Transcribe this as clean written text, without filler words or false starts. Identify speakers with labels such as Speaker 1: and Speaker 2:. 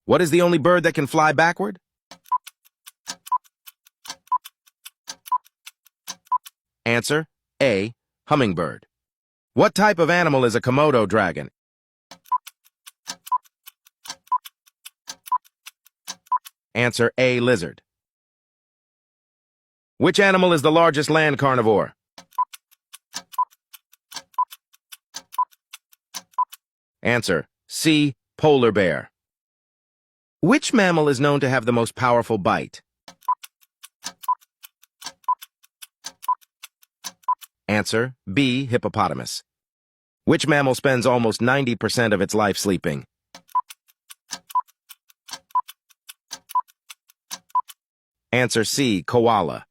Speaker 1: What is the only bird that can fly backward? Answer A. Hummingbird. What type of animal is a Komodo dragon? Answer A. Lizard. Which animal is the largest land carnivore? Answer C. Polar bear. Which mammal is known to have the most powerful bite? Answer B. Hippopotamus. Which mammal spends almost 90% of its life sleeping? Answer C. Koala.